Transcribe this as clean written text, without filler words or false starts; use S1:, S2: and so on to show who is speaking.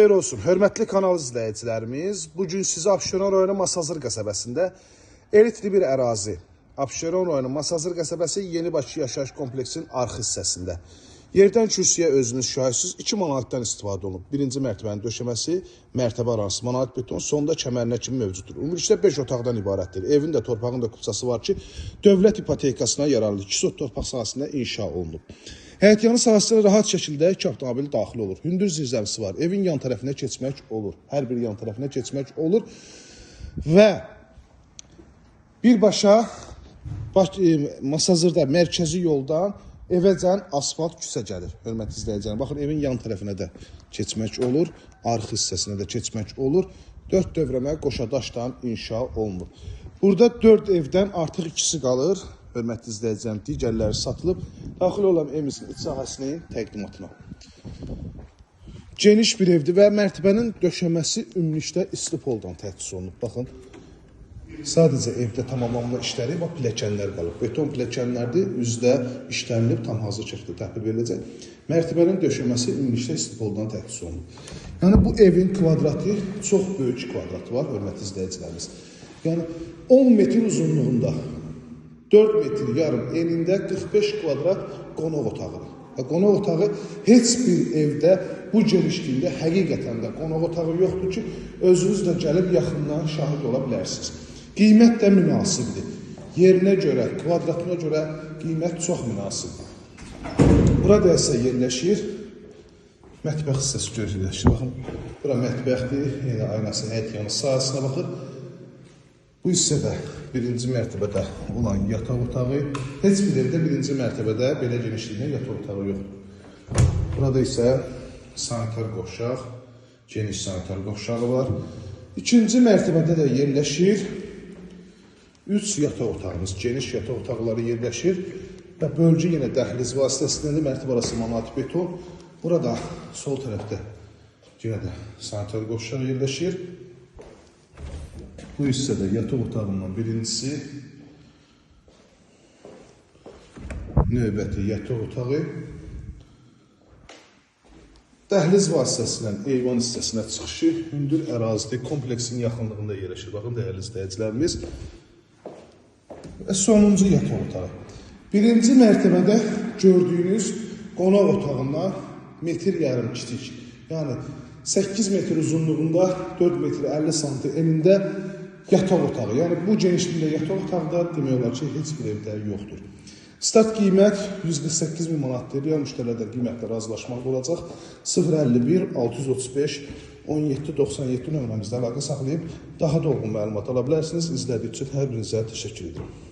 S1: Xeyir olsun, hörmətli kanal izləyicilərimiz. Bugün sizə Abşeron rayonu Masazır qəsəbəsində elitli bir ərazi. Abşeron rayonu Masazır qəsəbəsi Yeni Bakı yaşayış kompleksinin arxı hissəsində. Yerdən kürsüyə özünüz şahidsiniz 2 manatdan istifadə olunub. Birinci mərtəbənin döşəməsi, mərtəbə arası manat beton, sonda kəmərinə kimi mövcuddur. Ümumilikdə 5 otaqdan ibarətdir. Evin də torpağın da kupçası var ki, dövlət ipotekasına yararlı 2 sot torpaq sahəsində inşa olunub. Həyətyanı sahəsinə rahat şəkildə 2 avtomobil daxil olur. Hündür zirzəmisi var. Evin yan tərəfinə keçmək olur. Hər bir yan tərəfinə keçmək olur. Və birbaşa Masazırda mərkəzi yoldan evəcən asfalt küçə gəlir. Hörmətli izləyicilər, baxın evin yan tərəfinə də keçmək olur. Arx hissəsinə də keçmək olur. 4 dövrəmə qoşadaşdan inşa olunur. Burada 4 evdən artıq ikisi qalır. Hörmətli izləyicilər, digərləri satılıb. Daxil olan evimizin iç sahəsinin təqdimatına. Geniş bir evdir və mərtəbənin döşəməsi ümumilikdə istifoldan təchiz olunub. Baxın, sadəcə evdə tamamlanma işləri, bax, pilləkənlər qalıb. Beton pilləkənlərdir, üzdə işlənilib, tam hazır şəkildə təhvil veriləcək. Mərtəbənin döşəməsi ümumilikdə istifoldan təchiz olunub. Yəni, bu evin kvadratı, çox böyük kvadratı var, hörmətli izləyicilərimiz. Yəni, 10 metr uzunluğunda, 4 metr yarım enində 45 kvadrat qonaq otağıdır. Qonaq otağı heç bir evdə bu genişliyində həqiqətən də qonaq otağı yoxdur ki, özünüz də gəlib yaxından şahid ola bilərsiniz. Qiymət də münasibdir. Yerinə görə, kvadratına görə qiymət çox münasibdir. Burada isə yerləşir, mətbəx hissəsi gözləşir. Baxın, bura mətbəxdir, yenə aynası, həyətyanı sahəsinə baxır. Bu hissədə birinci mərtəbədə olan yataq otağı, heç bir evdə birinci mərtəbədə belə genişliyində yataq otağı yoxdur. Burada isə sanitar qovşaq, geniş sanitar qovşağı var. İkinci mərtəbədə də yerləşir 3 yataq otağımız, geniş yataq otaqları yerləşir və bölgü yenə dəhliz vasitəsində mərtəbə arası manat beton. Burada sol tərəfdə yenə də sanitar qovşağı yerləşir. Bu hissədə yataq otağından birincisi, növbəti yataq otağı, dəhliz vasitəsilə eyvan hissəsinə çıxışı, hündür ərazidə kompleksin yaxınlığında yerləşir. Baxın, dəyərli izləyicilərimiz. Və sonuncu yataq otağı. Birinci mərtəbədə gördüyünüz qonaq otağından metr yarım kiçik. Yəni, 8 metr uzunluğunda, 4 metr 50 santim enində yataq otağı. Yəni, bu genişliyində yataq otaqda demək olar ki, heç bir evdə yoxdur. Start qiymət 148 min manatdır. Real müştərilərdən qiymətlə razılaşmaq olacaq. 051 635 17 97 nömrəmizdə əlaqə saxlayıb daha dolğun məlumat ala bilərsiniz. İzlədiyiniz üçün hər birinizə təşəkkür edirəm.